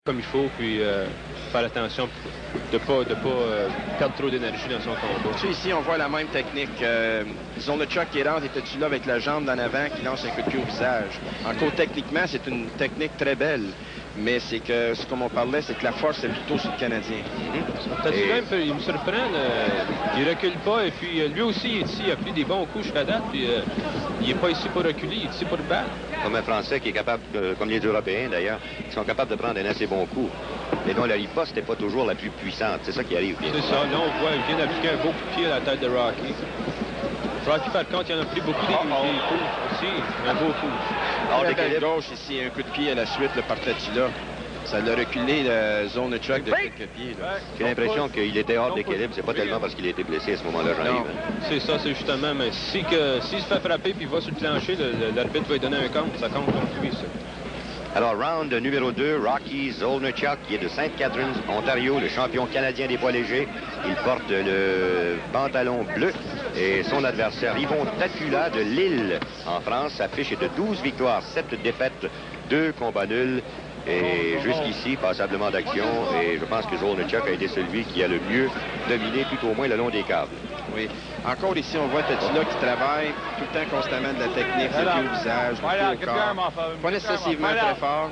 comme il faut, puis faire attention de pas perdre trop d'énergie dans son combat. Tu sais, ici, on voit la même technique. Disons, le Chuck qui rentre, était-tu là avec la jambe d'en avant qui lance un coup de pied au visage. Encore, techniquement, c'est une technique très belle. Mais c'est que, comme on parlait, c'est que la force est plutôt sur le Canadien. Il me surprend, il recule pas, et puis lui aussi, il est ici, il a pris des bons coups jusqu'à date, puis il n'est pas ici pour reculer, il est ici pour battre. Comme un Français qui est capable, comme les Européens d'ailleurs, qui sont capables de prendre un assez bon coup, mais dont la riposte n'est pas toujours la plus puissante. C'est ça qui arrive bien. C'est ça, là on voit, il vient d'appliquer un beau coup de pied à la tête de Rocky. Rocky, par contre, il en a pris beaucoup des coups aussi, un beau coup. Hors d'équilibre gauche ici, un coup de pied à la suite, le par Tatula. Ça l'a reculé la zone de Chuck de quelques pieds. J'ai l'impression qu'il était hors d'équilibre. C'est pas tellement parce qu'il a été blessé à ce moment-là, j'arrive. C'est ça, c'est justement. Mais s'il se fait frapper puis il va sur le plancher, l'arbitre va lui donner un compte. Ça compte contre lui, ça. Alors, round numéro 2, Rocky Zolnichuk, qui est de St. Catharines, Ontario, le champion canadien des poids légers. Il porte le pantalon bleu et son adversaire, Yvon Tatula de Lille, en France. Sa fiche est de 12 victoires, 7 défaites, 2 combats nuls. Et jusqu'ici, passablement d'action. Et je pense que Zolnichuk a été celui qui a le mieux dominé, tout au moins le long des câbles. Oui. Encore ici, on voit Tatula qui travaille tout le temps constamment de la technique, le pied au visage, le pied au corps. Pas nécessairement très fort,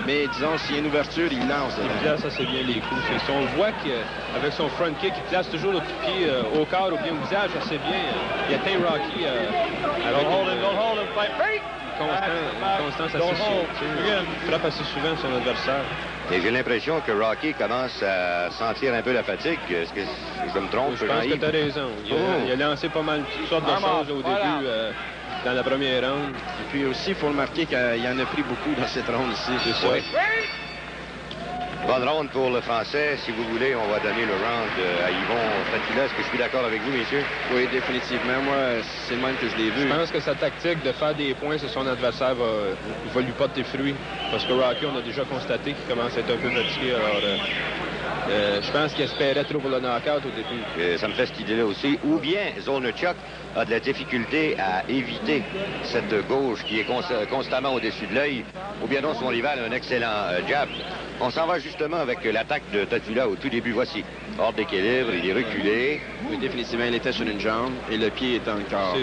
mais disons, s'il y a une ouverture, il lance. Il place assez bien les coups. On voit qu'avec son front kick, il place toujours le coup de pied au corps ou bien au visage assez bien. Il atteint Rocky avec une constance assez sûre. Il frappe assez souvent son adversaire. Et j'ai l'impression que Rocky commence à sentir un peu la fatigue. Est-ce que je me trompe? Je pense que tu as raison. Il a lancé pas mal toutes sortes de choses au début dans la première ronde. Et puis aussi, il faut remarquer qu'il en a pris beaucoup dans cette ronde ici. C'est ça. Oui. Bonne ronde pour le Français. Si vous voulez, on va donner le round à Yvon Tatula. Est-ce que je suis d'accord avec vous, messieurs? Oui, définitivement. Moi, c'est le même que je l'ai vu. Je pense que sa tactique de faire des points sur son adversaire va lui porter fruit. Parce que Rocky, on a déjà constaté qu'il commence à être un peu fatigué. Alors, je pense qu'il espérait trop pour le knockout au début. Ça me fait cette idée-là aussi. Ou bien Zolnichuk a de la difficulté à éviter cette gauche qui est constamment au-dessus de l'œil. Ou bien donc son rival a un excellent jab. On s'en va justement avec l'attaque de Tatula au tout début. Voici. Hors d'équilibre, il est reculé. Oui, définitivement, il était sur une jambe et le pied est encore.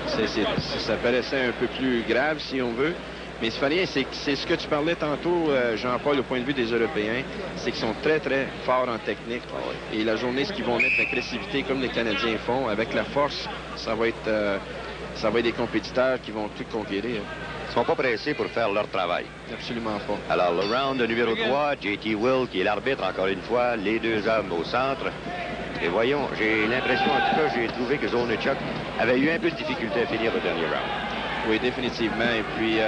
C'est ça. Ça paraissait un peu plus grave, si on veut. Mais c'est ce que tu parlais tantôt, Jean-Paul, au point de vue des Européens, c'est qu'ils sont très, très forts en technique. Et la journée, ce qu'ils vont mettre l'agressivité comme les Canadiens font, avec la force, ça va être des compétiteurs qui vont tout conquérir. Ils ne sont pas pressés pour faire leur travail. Absolument pas. Alors, le round numéro 3, J.T. Will, qui est l'arbitre, encore une fois, les deux hommes au centre. Et voyons, j'ai l'impression, en tout cas, j'ai trouvé que Zolnichuk avait eu un peu de difficulté à finir le dernier round. Oui, définitivement. Et puis,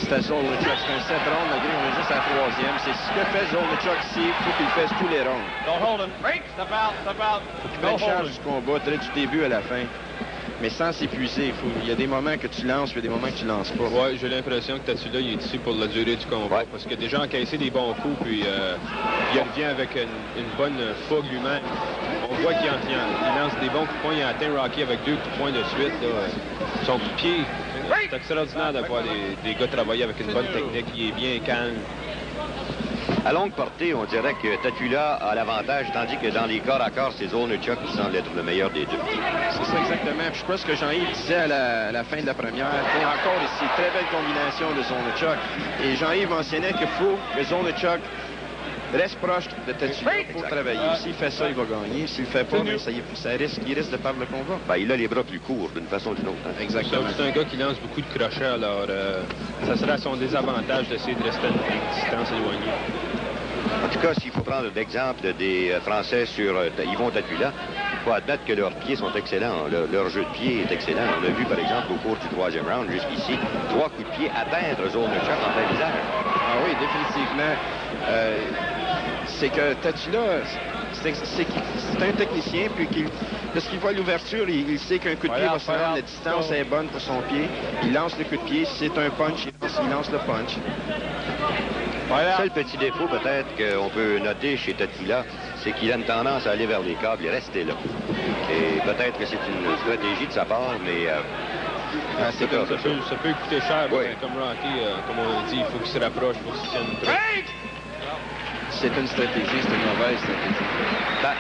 c'était Zolnichuk. C'est un 7 rounds, malgré qu'on est juste à la troisième. C'est ce que fait Zolnichuk ici. Il faut qu'il le fasse tous les rounds. Don't hold him. Break. Step out. Step out. Il prend charge du combat, du début à la fin. Mais sans s'épuiser. Il y a des moments que tu lances, puis il y a des moments que tu lances pas. Oui, j'ai l'impression que Tatula il est ici pour la durée du combat. Parce qu'il a déjà encaissé des bons coups, puis il revient avec une bonne fougue lui-même. On voit qu'il lance des bons coups de poing. Il a atteint Rocky avec 2 coups de poing de suite. Là. Son coup de pied, c'est extraordinaire d'avoir des gars travailler avec une bonne technique. Il est bien calme. À longue portée, on dirait que Tatula a l'avantage, tandis que dans les corps à corps, c'est Zolnichuk qui semble être le meilleur des deux. C'est ça exactement. Puis je crois ce que Jean-Yves disait à la fin de la première. Et encore ici, très belle combinaison de Zolnichuk. Et Jean-Yves mentionnait qu'il faut que Zolnichuk reste proche de Tatula pour travailler. S'il fait ça, il va gagner. S'il le fait pas, mais il risque de perdre le combat. Ben, il a les bras plus courts d'une façon ou d'une autre. Hein. Exactement. C'est un gars qui lance beaucoup de crochets, alors ça sera à son désavantage d'essayer de rester à une distance éloignée. En tout cas, s'il faut prendre l'exemple des Français sur Yvon Tatula, il faut admettre que leurs pieds sont excellents. Leur jeu de pied est excellent. On l'a vu, par exemple, au cours du troisième round, jusqu'ici, 3 coups de pied atteindre Zolnichuk en plein visage. Ah oui, définitivement. C'est que Tatula, c'est un technicien, puis lorsqu'il voit l'ouverture, il sait qu'un coup de pied va se rendre, la distance est bonne pour son pied. Il lance le coup de pied. Si c'est un punch, il lance le punch. Le seul petit défaut peut-être qu'on peut noter chez Tatula, c'est qu'il a une tendance à aller vers les câbles et rester là. Et peut-être que c'est une stratégie de sa part, mais... ça peut coûter cher, comme Rocky, comme on a dit, il faut qu'il se rapproche pour qu'il se tienne prêt. c'est une stratégie, c'est une mauvaise stratégie. Ben,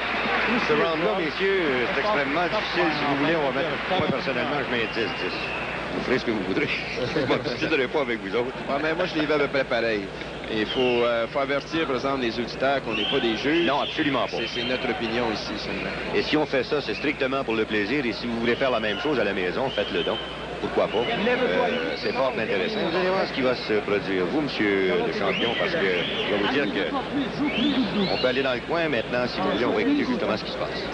ce round-là, messieurs, c'est extrêmement difficile. Si vous voulez, on va mettre... Moi, personnellement, je mets 10-10. Vous ferez ce que vous voudrez. Je ne m'obstinerai pas avec vous autres. Ouais, mais moi, je les vais à peu près pareil. Il faut avertir, par exemple, les auditeurs qu'on n'est pas des juges. Non, absolument pas. C'est notre opinion ici seulement. Et si on fait ça, c'est strictement pour le plaisir. Et si vous voulez faire la même chose à la maison, faites-le donc. Pourquoi pas? C'est fort intéressant. Vous allez voir ce qui va se produire. Vous, monsieur le champion, parce que je vais vous dire que on peut aller dans le coin maintenant, si vous voulez, on va écouter justement ce qui se passe.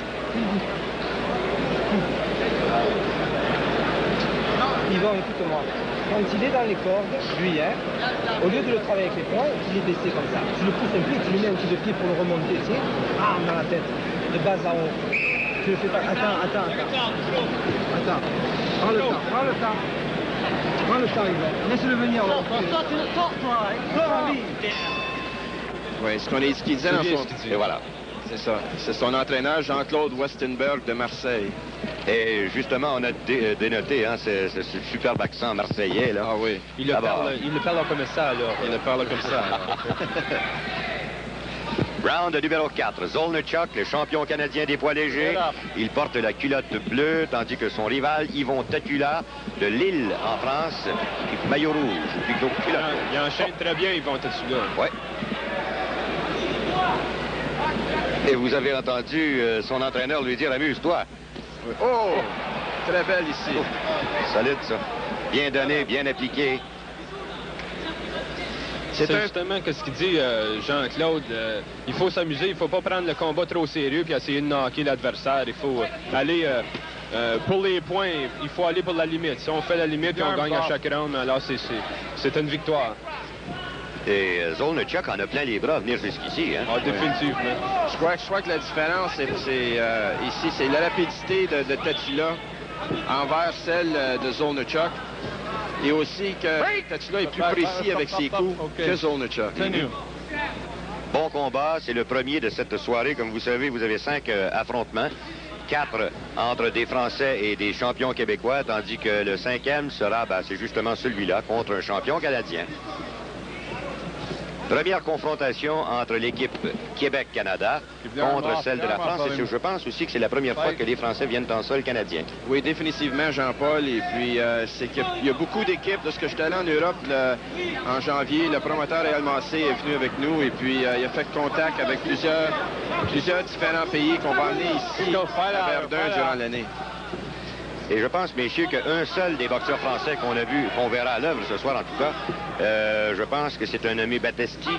Yvan, écoute-moi. Quand il est dans les cordes, lui, hein, au lieu de le travailler avec les poings, il est baissé comme ça. Tu le pousses un peu, tu lui mets un coup de pied pour le remonter, tu sais, bam, dans la tête, de bas à haut. Tu le fais pas. Attends. Prends le temps. Prends le temps, Yvan. Laisse-le venir. Oui, ce qu'il disait dans son... Et voilà. C'est ça. C'est son entraîneur, Jean-Claude Westenberg de Marseille. Et justement, on a dénoté ce superbe accent marseillais. Là. Ah oui. Il le parle comme ça, alors. Il le parle comme ça, alors. Round numéro 4. Zolnichuk, le champion canadien des poids légers. Il porte la culotte bleue, tandis que son rival, Yvon Tatula, de Lille, en France, maillot rouge, ou plutôt culotte rouge. Il enchaîne très bien, Yvon Tatula. Oui. Et vous avez entendu son entraîneur lui dire « Amuse-toi ». Oh! Très belle ici. Solide, ça. Bien donné, bien appliqué. C'est justement ce qu'il dit, Jean-Claude. Il faut s'amuser, il ne faut pas prendre le combat trop sérieux puis essayer de knocker l'adversaire. Il faut aller pour les points, il faut aller pour la limite. Si on fait la limite et on gagne à chaque round, alors c'est une victoire. Et Zolnichuk en a plein les bras à venir jusqu'ici. Hein? Ah, définitivement. Je crois que la différence, ici, c'est la rapidité de Tatula envers celle de Zolnichuk. Et aussi que Tatula est plus précis avec ses coups que Zolnichuk. Bon combat, c'est le premier de cette soirée. Comme vous savez, vous avez 5 affrontements. 4 entre des Français et des champions québécois, tandis que le 5e sera, c'est justement celui-là, contre un champion canadien. Première confrontation entre l'équipe Québec-Canada contre celle de la France. Et je pense aussi que c'est la première fois que les Français viennent en sol canadien. Oui, définitivement, Jean-Paul. Et puis, c'est qu'il y a beaucoup d'équipes. Lorsque je suis allé en Europe en janvier, le promoteur Réal Massé est venu avec nous. Et puis, il a fait contact avec plusieurs différents pays qu'on va amener ici à Verdun durant l'année. Et je pense, messieurs, qu'un seul des boxeurs français qu'on a vu, qu'on verra à l'œuvre ce soir en tout cas, je pense que c'est un nommé Battesti.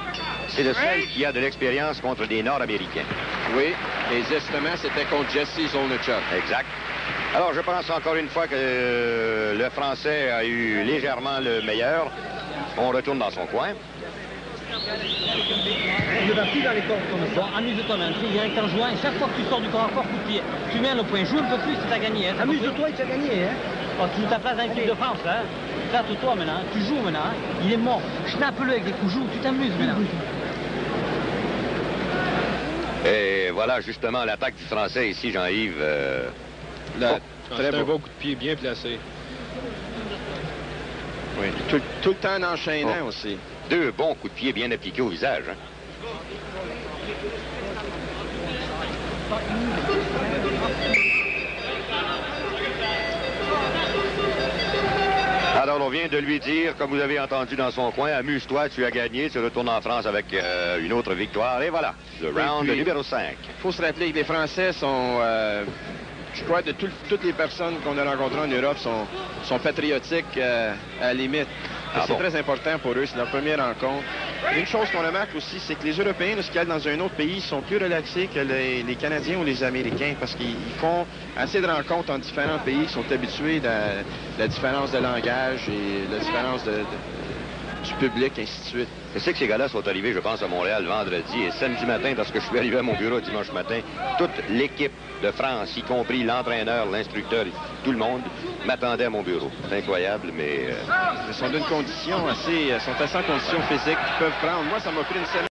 C'est le seul qui a de l'expérience contre des Nord-Américains. Oui, et justement, c'était contre Jesse Zolnichuk. Exact. Alors, je pense encore une fois que le Français a eu légèrement le meilleur. On retourne dans son coin. Ne va plus dans les cordes comme ça. Bon, amuse-toi maintenant, direct en jouant, et chaque fois que tu sors du corps à corps, coup de pied, tu mets le point, joue un peu plus, tu as gagné. Hein, amuse-toi et tu as gagné, hein. Oh, tu joues ta place dans l'équipe de France, là. Flatte-toi maintenant, tu joues maintenant, hein. Il est mort. Schnappe-le avec des coups, joue, tu t'amuses maintenant. Et voilà justement l'attaque du Français ici, Jean-Yves. C'est un beau coup de pied bien placé. Oui, tout le temps en enchaînant aussi. 2 bons coups de pied bien appliqués au visage. Hein? Alors, on vient de lui dire, comme vous avez entendu dans son coin, amuse-toi, tu as gagné, tu retournes en France avec une autre victoire. Et voilà, le round numéro 5. Il faut se rappeler que les Français sont... je crois que toutes les personnes qu'on a rencontrées en Europe sont patriotiques à la limite. C'est très important pour eux, c'est leur première rencontre. Une chose qu'on remarque aussi, c'est que les Européens, lorsqu'ils allent dans un autre pays, sont plus relaxés que les Canadiens ou les Américains parce qu'ils font assez de rencontres en différents pays, ils sont habitués à la différence de langage et la différence du public, ainsi de suite. Je sais que ces gars-là sont arrivés, je pense, à Montréal vendredi et samedi matin, lorsque je suis arrivé à mon bureau dimanche matin, toute l'équipe de France, y compris l'entraîneur, l'instructeur, tout le monde, m'attendait à mon bureau. C'est incroyable, mais... Ils sont d'une condition sont assez en condition physique qu'ils peuvent prendre. Moi, ça m'a pris une semaine.